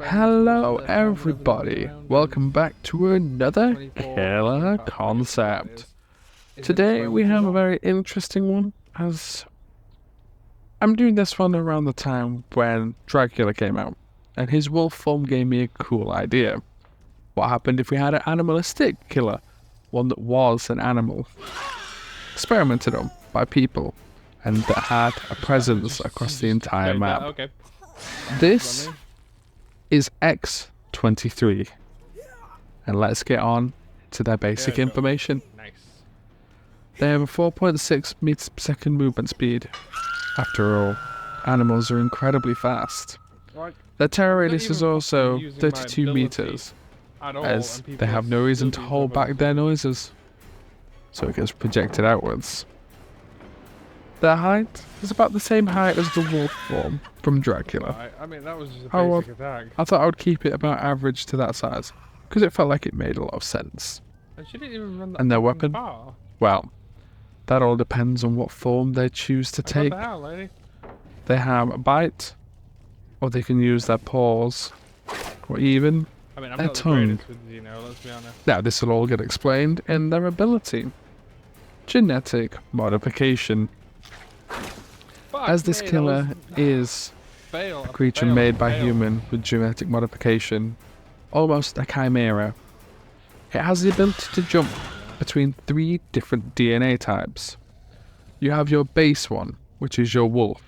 Hello everybody, welcome back to another killer concept. Today we have a very interesting one, as I'm doing this one around the time when Dracula came out, and his wolf form gave me a cool idea. What happened if we had an animalistic killer, one that was an animal, experimented on by people, and that had a presence across the entire map? This is X-23, and let's get on to their basic information. They have a 4.6 meters per second movement speed. After all, animals are incredibly fast. Their terror radius is also 32 meters, as they have no reason to hold back their noises, so it gets projected outwards. Their height is about the same height as the wolf form from Dracula. I mean, that was just a However, basic attack. I thought I would keep it about average to that size, because it felt like it made a lot of sense. And she didn't even run that And their fucking weapon? far. Well, that all depends on what form they choose to take. What the hell, lady? They have a bite, or they can use their paws, or even I mean, I'm their not the tongue. greatest with, let's be honest. Now this will all get explained in their ability. Genetic modification. As this killer is a creature made by human with genetic modification, almost a chimera, it has the ability to jump between 3 different DNA types. You have your base one, which is your wolf.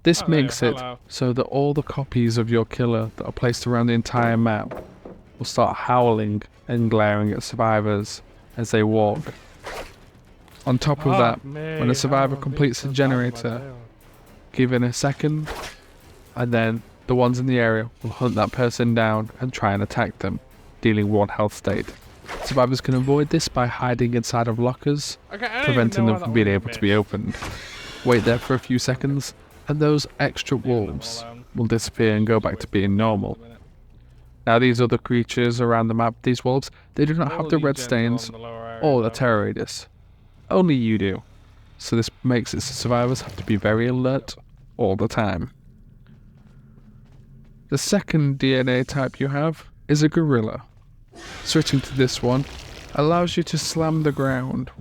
This makes it so that all the copies of your killer that are placed around the entire map will start howling and glaring at survivors as they walk. On top of that, when a survivor completes a generator, given a second, and then the ones in the area will hunt that person down and try and attack them, dealing 1 health state. Survivors can avoid this by hiding inside of lockers, preventing them from being able to be opened. Wait there for a few seconds, and those extra wolves will disappear and go back to being normal. Now these other creatures around the map, these wolves, they do not have the red stains or the terror radius. Only you do. So this makes it so survivors have to be very alert all the time. The second DNA type you have is a gorilla. Switching to this one allows you to slam the ground.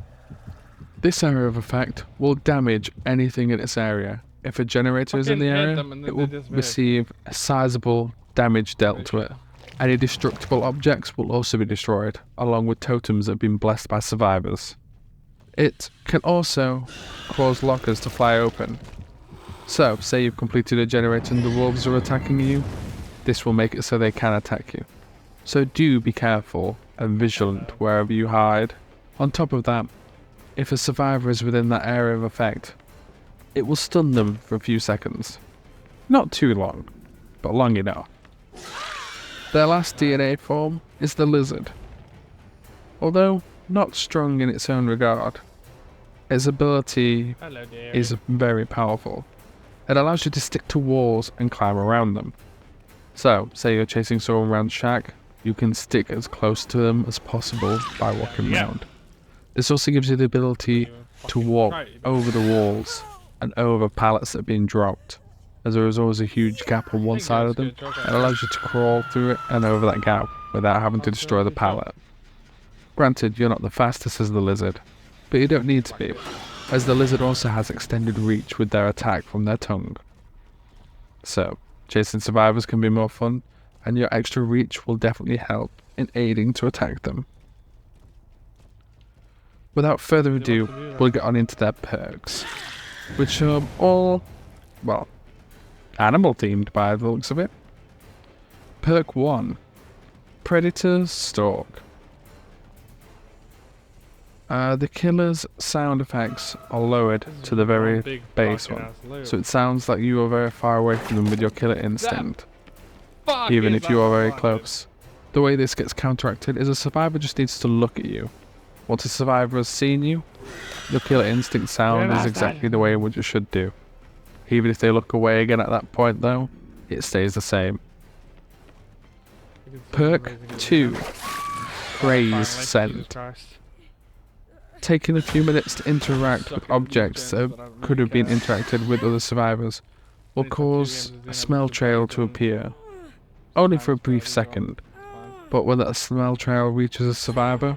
This area of effect will damage anything in its area. If a generator is in the area, it will receive a sizable damage dealt to it. Any destructible objects will also be destroyed, along with totems that have been blessed by survivors. It can also cause lockers to fly open. So, say you've completed a generator and the wolves are attacking you, this will make it so they can attack you. So do be careful and vigilant wherever you hide. On top of that, if a survivor is within that area of effect, it will stun them for a few seconds. Not too long, but long enough. Their last DNA form is the lizard. Although not strong in its own regard, its ability is very powerful. It allows you to stick to walls and climb around them. So, say you're chasing someone around the shack, you can stick as close to them as possible by walking around. This also gives you the ability to walk over the walls and over pallets that are being dropped, as there is always a huge gap on one side of them. It allows you to crawl through it and over that gap without having to destroy the pallet. Granted, you're not the fastest as the lizard, but you don't need to be, as the lizard also has extended reach with their attack from their tongue. So, chasing survivors can be more fun, and your extra reach will definitely help in aiding to attack them. Without further ado, we'll get on into their perks, which are all, well, animal themed by the looks of it. Perk 1, Predator Stalk. The killer's sound effects are lowered to the very base one, so it sounds like you are very far away from them with your killer instinct, even if you are very close. The way this gets counteracted is a survivor just needs to look at you. Once a survivor has seen you, your killer instinct sound is exactly the way which it should do. Even if they look away again at that point though, it stays the same. Perk 2, Praise Scent. Taking a few minutes to interact with objects that could have been interacted with other survivors will cause a smell trail to appear, only for a brief second, but when that smell trail reaches a survivor,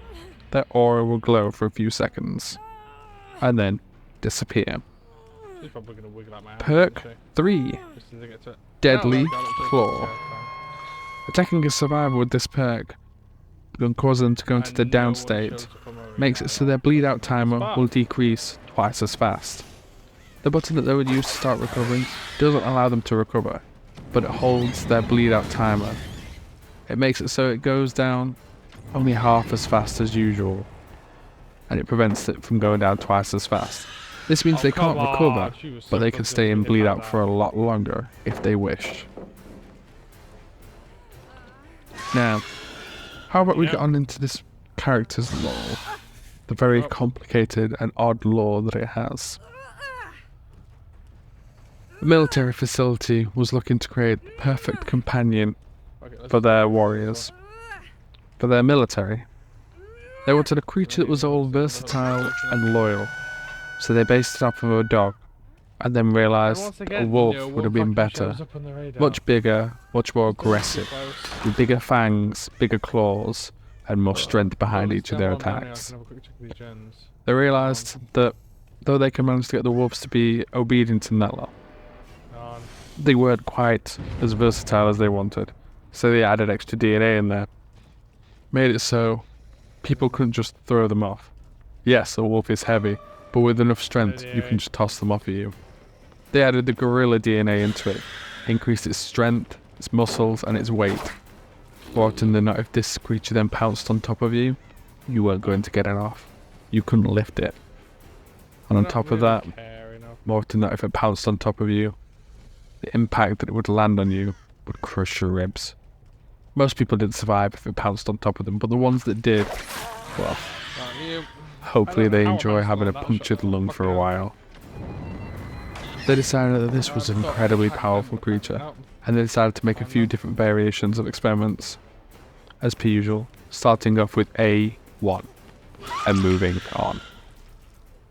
their aura will glow for a few seconds, and then disappear. She's probably gonna wiggle out my hand, Perk isn't 3. she? Just as I get to it. Deadly Oh, look, I looked Claw. at it. Attacking a survivor with this perk can cause them to go into the And down no one state, chose to come over makes here. it so their bleed out timer Spark. will decrease twice as fast. The button that they would use to start recovering doesn't allow them to recover, but it holds their bleed out timer. It makes it so it goes down only half as fast as usual, and it prevents it from going down twice as fast. This means Oh, they can't come on, recover, she was so but they close can to stay in getting bleed hit out like for a lot longer if they wish. Now, how about we Yeah. get on into this character's lore? The very Oh. complicated and odd lore that it has. The military facility was looking to create the perfect companion Okay, let's for just their go. warriors. For their military. They wanted a creature that was all versatile and loyal, so they based it off of a dog, and then And realised once that again, a wolf no would have one been fucking better. shows up on the radar. Much bigger, much more Just too aggressive, close. with bigger fangs, bigger claws, and more strength behind Well, each of let's their jump on down here, I attacks. can have a quick check of these gens. They realised that though they could manage to get the wolves to be obedient to Nella, On. they weren't quite as versatile as they wanted, so they added extra DNA in there. Made it so people couldn't just throw them off. Yes, a wolf is heavy, but with enough strength, you can just toss them off of you. They added the gorilla DNA into it, increased its strength, its muscles, and its weight. More often than not, if this creature then pounced on top of you, you weren't going to get it off. You couldn't lift it. And on I don't top of really that, care enough. more often than not, if it pounced on top of you, the impact that it would land on you would crush your ribs. Most people didn't survive if it pounced on top of them, but the ones that did, well, Right, you. hopefully I don't know they how enjoy I'm having a still on that punctured shot. lung for a Fucking while. They decided that this was an I've got incredibly packed powerful them, creature, packed them and they decided to make a few different variations of experiments, as per usual, starting off with A1 and moving on.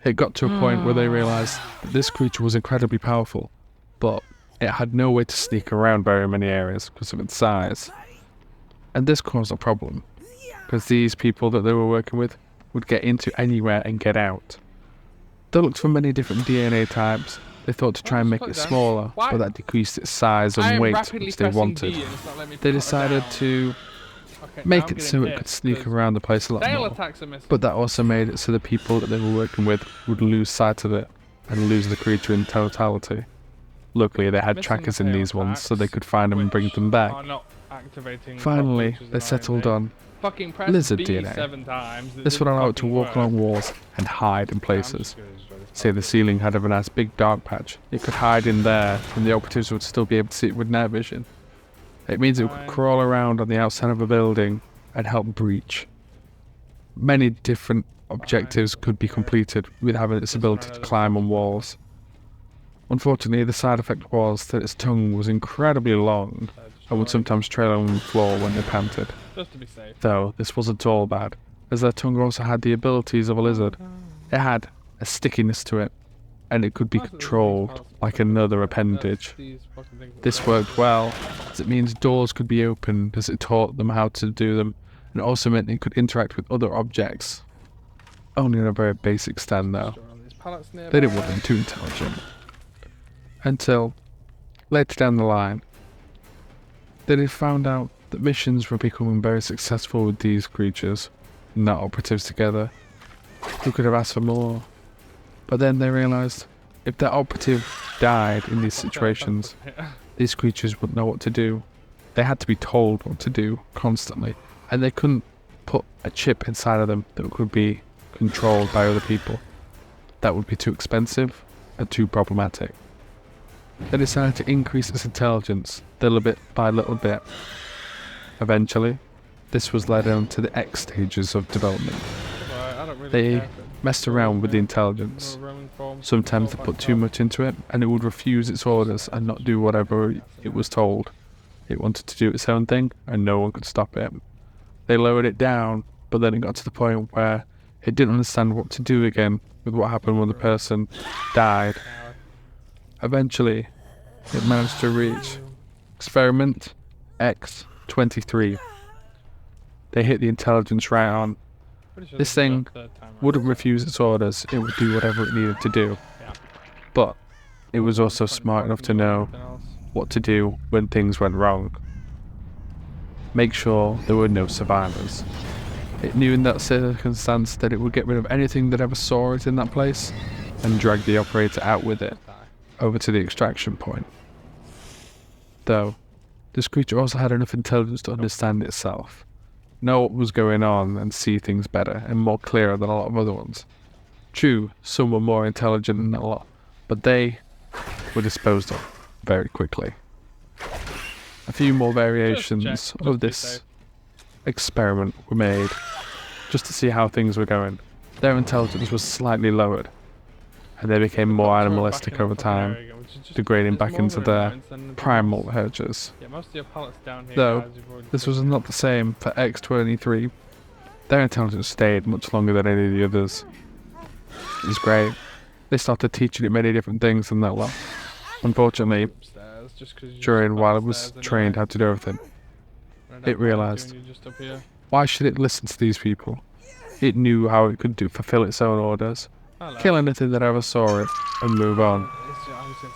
It got to a point where they realised that this creature was incredibly powerful, but it had no way to sneak around very many areas because of its size. And this caused a problem, because these people that they were working with would get into anywhere and get out. They looked for many different DNA types. They thought to try and make it smaller, but that decreased its size I and am weight, rapidly which they pressing wanted. D and it's not letting me They put it decided down. to Okay, now make I'm it getting so it could pissed sneak 'cause around the place a lot tail more. attacks are missing. But that also made it so the people that they were working with would lose sight of it and lose the creature in totality. Luckily, they had Missing trackers the in tail these ones, so they attacks, could find them and bring which them back. are not activating Finally, properly, which is they settled annoying. on Fucking press lizard B DNA. 7 times. this would allow it to walk along walls and hide in places. Say the ceiling had a nice big dark patch. It could hide in there, and the operatives would still be able to see it with night vision. It means it could Fine. crawl around on the outside of a building and help breach. Many different objectives could be completed with having its ability to climb on walls. Unfortunately, the side effect was that its tongue was incredibly long and would sometimes trail on the floor when they panted. Just to be safe. Though this wasn't all bad, as their tongue also had the abilities of a lizard. It had a stickiness to it, and it could be controlled like another appendage. This worked well, as it means doors could be opened as it taught them how to do them, and also meant it could interact with other objects. Only on a very basic stand though. They didn't want them too intelligent. Until, later down the line, they found out that missions were becoming very successful with these creatures, not operatives together. Who could have asked for more? But then they realised, if their operative died in these situations, these creatures wouldn't know what to do. They had to be told what to do constantly, and they couldn't put a chip inside of them that could be controlled by other people. That would be too expensive and too problematic. They decided to increase its intelligence little bit by little bit. Eventually, this was led on to the X stages of development. They messed around with the intelligence. Sometimes they put too much into it, and it would refuse its orders and not do whatever it was told. It wanted to do its own thing, and no one could stop it. They lowered it down, but then it got to the point where it didn't understand what to do again with what happened when the person died. Eventually, it managed to reach experiment X-23. They hit the intelligence right on. Pretty sure This is thing the third time around, wouldn't so- refuse its orders, it would do whatever it needed to do. Yeah. But it was also 24 smart enough to can do know anything else. what to do when things went wrong. Make sure there were no survivors. It knew in that circumstance that it would get rid of anything that ever saw it in that place and drag the operator out with it Die. over to the extraction point. Though, this creature also had enough intelligence to understand itself, know what was going on and see things better and more clearer than a lot of other ones. True, some were more intelligent than a lot, but they were disposed of very quickly. A few more variations Just of be this safe. experiment were made, just to see how things were going. Their intelligence was slightly lowered, and they became more Throw it back in animalistic that over fucking time, area again, which is just- degrading there's back more into than their annoyance than anything primal else. urges. Yeah, most of your pallets down here, Though, guys, you've already this was taken. not the same for X-23. Their intelligence stayed much longer than any of the others. It was great. They started teaching it many different things than that lot. Unfortunately, Upstairs, just 'cause you're during just while it was upstairs trained anyway. how to do everything, And I it don't mind realised. doing you just up here. why should it listen to these people? It knew how it could fulfill its own orders, Hello. kill anything that ever saw it, and move on.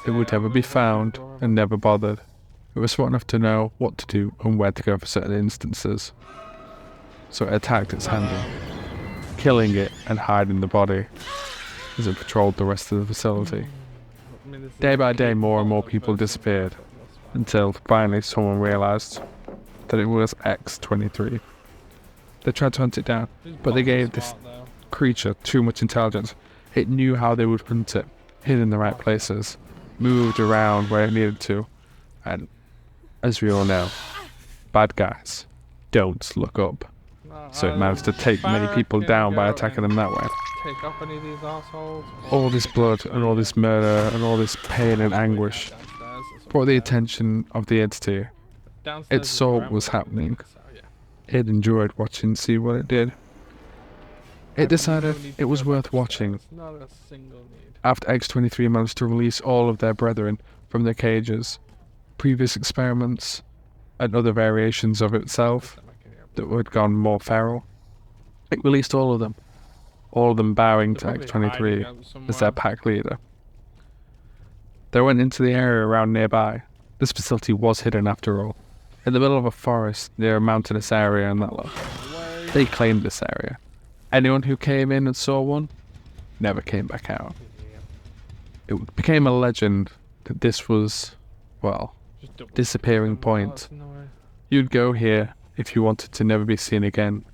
It would never be found and never bothered. It was smart enough to know what to do and where to go for certain instances. So it attacked its handle, killing it and hiding the body as it patrolled the rest of the facility. Day by day, more and more people disappeared, until finally someone realised that it was X-23. They tried to hunt it down, but they gave this creature too much intelligence. It knew how they would hunt it, hid in the right places, moved around where it needed to, and as we all know, bad guys don't look up. So it managed to take many people down by attacking them that way. Take up any of these assholes. All this blood and all this murder and all this pain and anguish brought the attention of the entity. It saw what was happening. It enjoyed watching to see what it did. It decided it was worth watching. Not a single need. After X-23 managed to release all of their brethren from their cages, previous experiments and other variations of itself that had gone more feral, it released all of them bowing to X-23 as their pack leader. They went into the area around nearby. This facility was hidden after all, in the middle of a forest near a mountainous area and that lot. They claimed this area. Anyone who came in and saw one never came back out. It became a legend that this was, well, disappearing point. You'd go here if you wanted to never be seen again.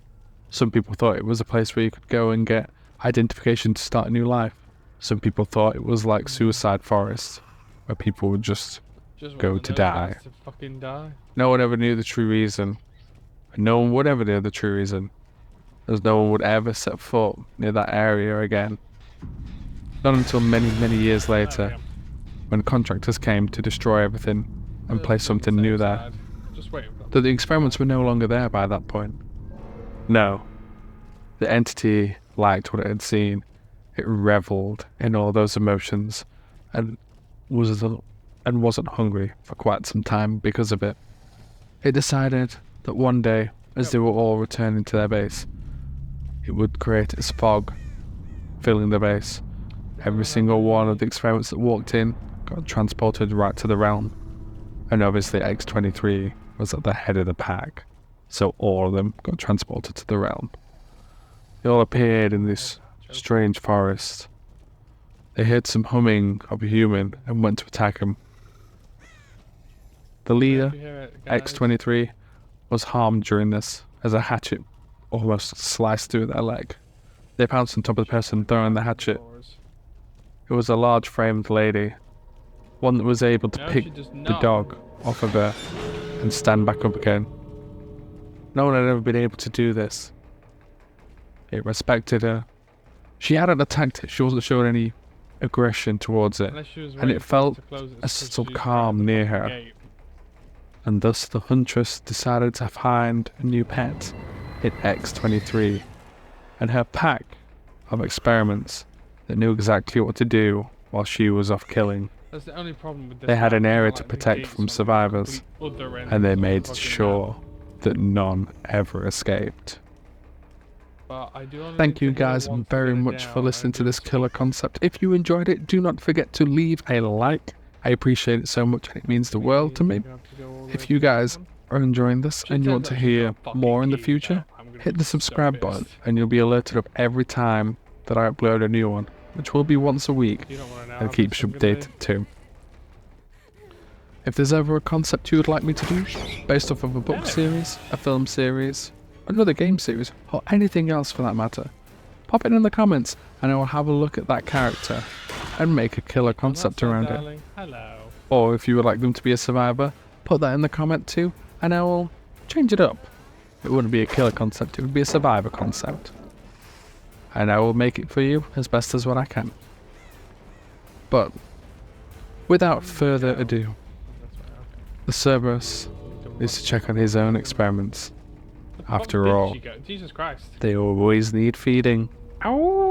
Some people thought it was a place where you could go and get identification to start a new life. Some people thought it was like Suicide Forest, where people would just go to die. Fucking die. No one ever knew the true reason, and no one would ever know the true reason, as no one would ever set foot near that area again. Not until many, many years later, when contractors came to destroy everything and place something new there, Just wait. that the experiments were no longer there by that point. No, the entity liked what it had seen. It revelled in all those emotions, and wasn't hungry for quite some time because of it. It decided that one day, as they were all returning to their base, it would create its fog, filling the base. Every single one of the experiments that walked in got transported right to the realm, and obviously X-23 was at the head of the pack, so all of them got transported to the realm. They all appeared in this strange forest. They heard some humming of a human and went to attack him. The leader, X-23, was harmed during this as a hatchet almost sliced through their leg. They pounced on top of the person throwing the hatchet. It was a large framed lady, one that was able to pick the dog off of her and stand back up again. No one had ever been able to do this. It respected her. She hadn't attacked it, she wasn't showing any aggression towards it, and it felt a subtle calm near her. And thus the huntress decided to find a new pet in X-23 and her pack of experiments that knew exactly what to do while she was off killing. That's the only problem with this. They had map, an it's area not to like the protect gates from on the survivors, complete other end and they of the made fucking sure map. that none ever escaped. But I do only Thank need you to hit it guys once to very get it much for down, listening and to do this the killer speed. concept. If you enjoyed it, do not forget to leave a like. I appreciate it so much, and it means the world to me. You have to go all the way If to you that guys one. are enjoying this Shit and you want turns to out she's got hear a fucking more in the key, future, so I'm gonna hit be the so subscribe button pissed. and you'll be alerted of every time that I upload a new one, which will be once a week You don't want to know and how keeps pissed you I'm gonna be. updated too. If there's ever a concept you would like me to do, based off of a book series, a film series, another game series, or anything else for that matter, pop it in the comments and I will have a look at that character and make a killer On that concept side, around it. darling. Hello. Or if you would like them to be a survivor, put that in the comment too and I will change it up. It wouldn't be a killer concept, it would be a survivor concept. And I will make it for you as best as what I can. But without further ado, That's right, okay. the Cerberus needs to check on his own experiments. What After did all, she go? Jesus Christ. they always need feeding. Ow!